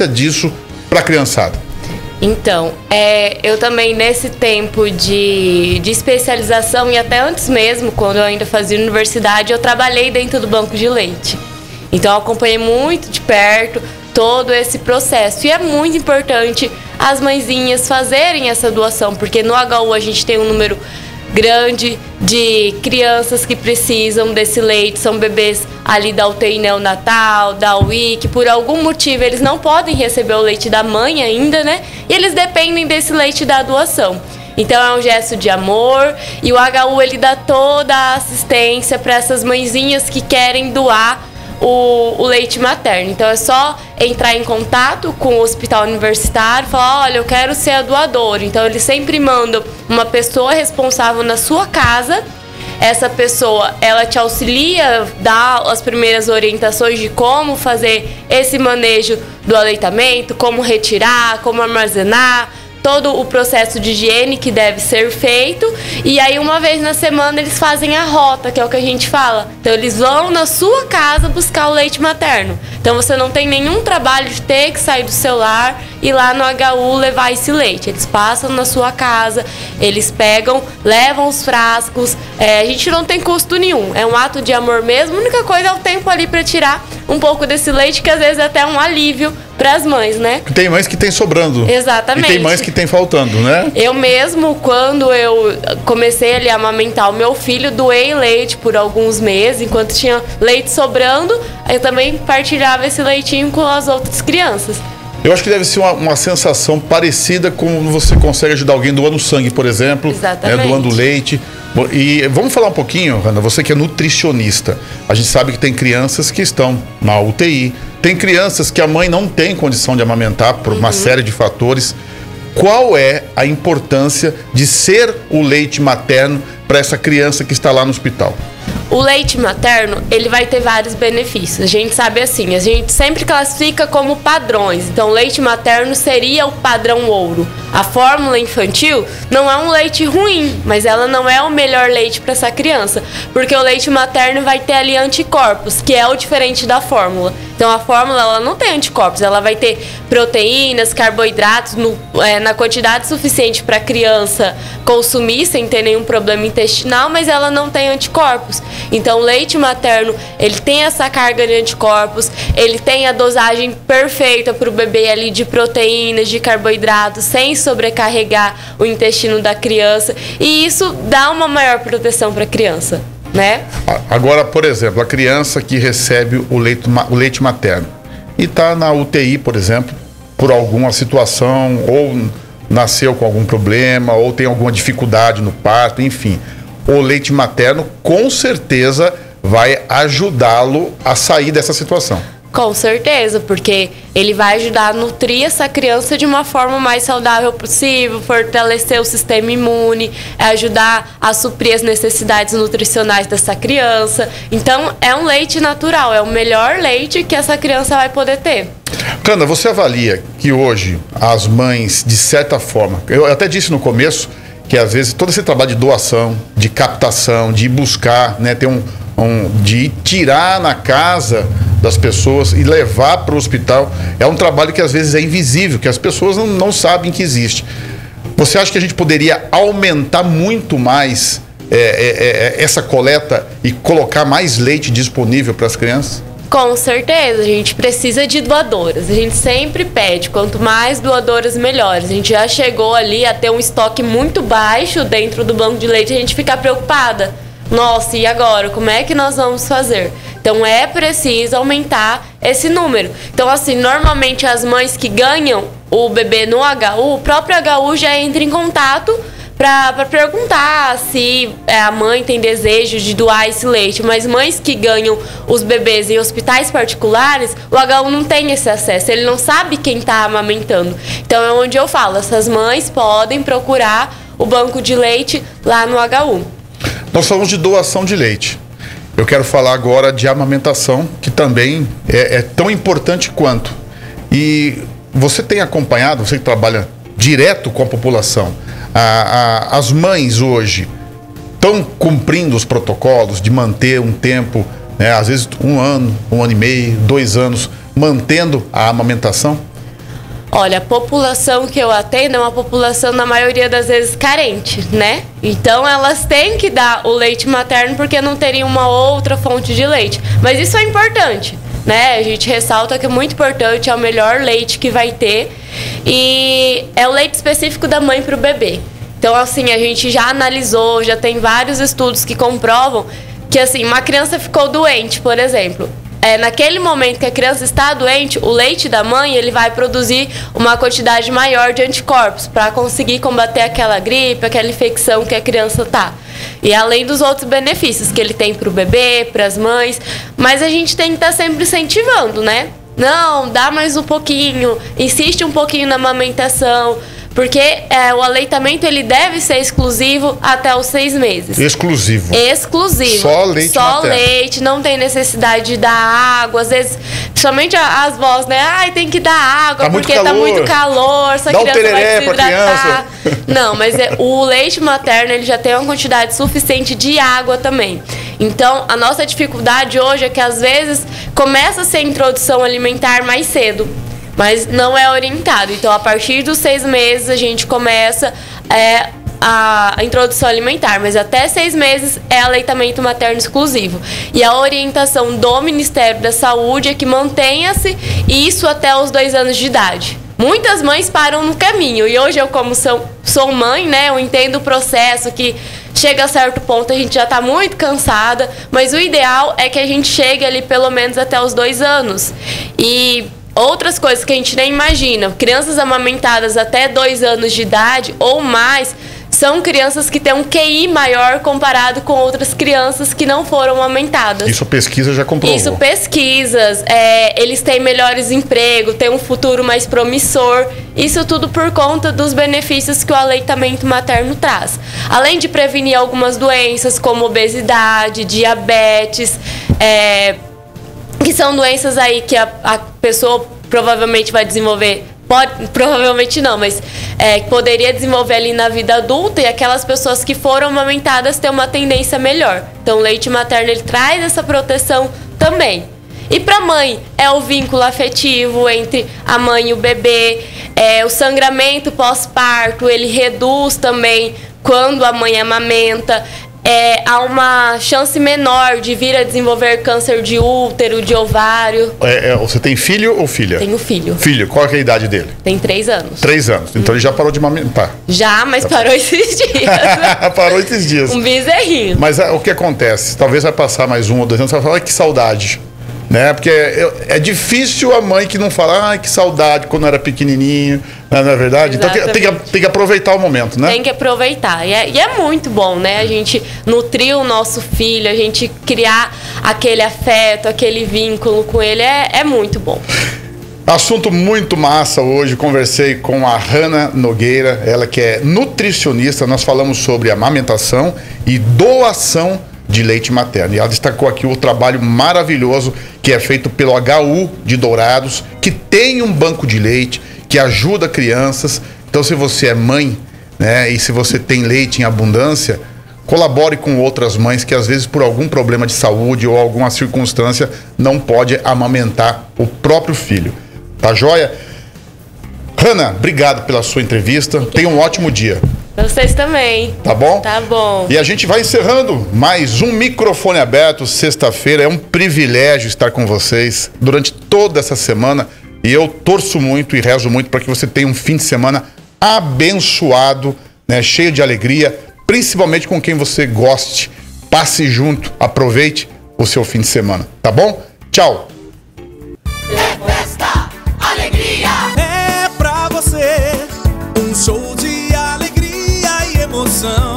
disso para a criançada? Então, eu também nesse tempo de especialização e até antes mesmo, quando eu ainda fazia universidade, eu trabalhei dentro do banco de leite. Então eu acompanhei muito de perto todo esse processo. E é muito importante as mãezinhas fazerem essa doação, porque no HU a gente tem um número grande de crianças que precisam desse leite, são bebês ali da UTI neonatal, da UI, que por algum motivo eles não podem receber o leite da mãe ainda, né? E eles dependem desse leite da doação. Então é um gesto de amor e o HU ele dá toda a assistência para essas mãezinhas que querem doar o leite materno. Então é só entrar em contato com o hospital universitário e falar, olha, eu quero ser a doadora. Então eles sempre mandam uma pessoa responsável na sua casa. Essa pessoa, ela te auxilia, dá as primeiras orientações de como fazer esse manejo do aleitamento, como retirar, como armazenar, todo o processo de higiene que deve ser feito. E aí uma vez na semana eles fazem a rota, que é o que a gente fala. Então eles vão na sua casa buscar o leite materno. Então você não tem nenhum trabalho de ter que sair do seu lar e ir lá no HU levar esse leite. Eles passam na sua casa, eles pegam, levam os frascos. A gente não tem custo nenhum, é um ato de amor mesmo. A única coisa é o tempo ali para tirar um pouco desse leite, que às vezes é até um alívio para as mães, né? Tem mães que tem sobrando. Exatamente. E tem mães que tem faltando, né? Eu mesmo, quando eu comecei ali a amamentar o meu filho, doei leite por alguns meses, enquanto tinha leite sobrando, eu também partilhava esse leitinho com as outras crianças. Eu acho que deve ser uma sensação parecida com você consegue ajudar alguém doando sangue, por exemplo. Exatamente. Doando leite. E vamos falar um pouquinho, Ana, você que é nutricionista. A gente sabe que tem crianças que estão na UTI, tem crianças que a mãe não tem condição de amamentar por uma série de fatores. Qual é a importância de ser o leite materno para essa criança que está lá no hospital? O leite materno, ele vai ter vários benefícios. A gente sabe assim, a gente sempre classifica como padrões. Então, o leite materno seria o padrão ouro. A fórmula infantil não é um leite ruim, mas ela não é o melhor leite para essa criança. Porque o leite materno vai ter ali anticorpos, que é o diferente da fórmula. Então, a fórmula ela não tem anticorpos, ela vai ter proteínas, carboidratos na quantidade suficiente para a criança consumir sem ter nenhum problema intestinal, mas ela não tem anticorpos. Então, o leite materno, ele tem essa carga de anticorpos, ele tem a dosagem perfeita para o bebê ali de proteínas, de carboidratos, sem sobrecarregar o intestino da criança. E isso dá uma maior proteção para a criança, né? Agora, por exemplo, a criança que recebe o leite materno e está na UTI, por exemplo, por alguma situação, ou nasceu com algum problema, ou tem alguma dificuldade no parto, enfim. O leite materno com certeza vai ajudá-lo a sair dessa situação. Com certeza, porque ele vai ajudar a nutrir essa criança de uma forma mais saudável possível, fortalecer o sistema imune, ajudar a suprir as necessidades nutricionais dessa criança. Então, é um leite natural, é o melhor leite que essa criança vai poder ter. Canda, você avalia que hoje as mães, de certa forma, eu até disse no começo, que às vezes todo esse trabalho de doação, de captação, de ir buscar, né, de tirar na casa das pessoas e levar para o hospital, é um trabalho que às vezes é invisível, que as pessoas não sabem que existe. Você acha que a gente poderia aumentar muito mais essa coleta e colocar mais leite disponível para as crianças? Com certeza, a gente precisa de doadoras. A gente sempre pede, quanto mais doadoras, melhores. A gente já chegou ali a ter um estoque muito baixo dentro do banco de leite, a gente fica preocupada. Nossa, e agora? Como é que nós vamos fazer? Então é preciso aumentar esse número. Então assim, normalmente as mães que ganham o bebê no HU, o próprio HU já entra em contato para perguntar se a mãe tem desejo de doar esse leite. Mas mães que ganham os bebês em hospitais particulares, o HU não tem esse acesso, ele não sabe quem está amamentando. Então é onde eu falo, essas mães podem procurar o banco de leite lá no HU. Nós falamos de doação de leite. Eu quero falar agora de amamentação, que também é tão importante quanto. E você tem acompanhado, você que trabalha direto com a população, as mães hoje estão cumprindo os protocolos de manter um tempo, né, às vezes 1 ano, 1 ano e meio, 2 anos, mantendo a amamentação? Olha, a população que eu atendo é uma população, na maioria das vezes, carente, né? Então, elas têm que dar o leite materno porque não teriam uma outra fonte de leite. Mas isso é importante, né? A gente ressalta que é muito importante, é o melhor leite que vai ter. E é o leite específico da mãe para o bebê. Então, assim, a gente já analisou, já tem vários estudos que comprovam que, assim, uma criança ficou doente, por exemplo. Naquele momento que a criança está doente, o leite da mãe ele vai produzir uma quantidade maior de anticorpos para conseguir combater aquela gripe, aquela infecção que a criança está. E além dos outros benefícios que ele tem para o bebê, para as mães, mas a gente tem que estar sempre incentivando, né? Não, dá mais um pouquinho, insiste um pouquinho na amamentação, porque o aleitamento ele deve ser exclusivo até os 6 meses. Exclusivo. Exclusivo. Só leite Só materno. leite, não tem necessidade de dar água. Às vezes, principalmente as vós, né? Ai, tem que dar água porque tá muito calor, essa Dá criança vai se hidratar. Não, mas o leite materno ele já tem uma quantidade suficiente de água também. Então, a nossa dificuldade hoje é que às vezes começa a ser introdução alimentar mais cedo, mas não é orientado. Então, a partir dos 6 meses, a gente começa a introdução alimentar, mas até 6 meses é aleitamento materno exclusivo. E a orientação do Ministério da Saúde é que mantenha-se isso até os 2 anos de idade. Muitas mães param no caminho, e hoje eu, como sou mãe, né, eu entendo o processo que chega a certo ponto a gente já está muito cansada, mas o ideal é que a gente chegue ali pelo menos até os 2 anos. E outras coisas que a gente nem imagina, crianças amamentadas até 2 anos de idade ou mais, são crianças que têm um QI maior comparado com outras crianças que não foram amamentadas. Isso pesquisa já comprovou. Isso pesquisas, eles têm melhores empregos, têm um futuro mais promissor. Isso tudo por conta dos benefícios que o aleitamento materno traz. Além de prevenir algumas doenças como obesidade, diabetes, que são doenças aí que a pessoa provavelmente vai desenvolver. Provavelmente não, mas poderia desenvolver ali na vida adulta, e aquelas pessoas que foram amamentadas têm uma tendência melhor. Então o leite materno ele traz essa proteção também. E para a mãe é o vínculo afetivo entre a mãe e o bebê, o sangramento pós-parto ele reduz também quando a mãe amamenta. Há uma chance menor de vir a desenvolver câncer de útero, de ovário. Você tem filho ou filha? Tenho filho. Filho, qual é a idade dele? Tem 3 anos. 3 anos. Então ele já parou de amamentar. Já, mas parou esses dias. Parou esses dias. Um bezerrinho. Mas o que acontece? Talvez vai passar mais 1 ou 2 anos, você vai falar, que saudade. Né? Porque é difícil a mãe que não fala, que saudade quando era pequenininho, não é verdade? Exatamente. Então tem que aproveitar o momento, né? Tem que aproveitar. E é muito bom, né? A gente nutrir o nosso filho, a gente criar aquele afeto, aquele vínculo com ele, é muito bom. Assunto muito massa hoje. Conversei com a Hanna Nogueira, ela que é nutricionista. Nós falamos sobre amamentação e doação de leite materno. E ela destacou aqui o trabalho maravilhoso que é feito pelo HU de Dourados, que tem um banco de leite, que ajuda crianças. Então, se você é mãe, né, e se você tem leite em abundância, colabore com outras mães que às vezes por algum problema de saúde ou alguma circunstância não pode amamentar o próprio filho. Tá joia? Hanna, obrigado pela sua entrevista. Tenha um ótimo dia. Vocês também. Tá bom? Tá bom. E a gente vai encerrando mais um Microfone Aberto, sexta-feira. É um privilégio estar com vocês durante toda essa semana. E eu torço muito e rezo muito para que você tenha um fim de semana abençoado, né, cheio de alegria, principalmente com quem você goste. Passe junto, aproveite o seu fim de semana. Tá bom? Tchau. Festa, alegria. É pra você um show de alegria e emoção.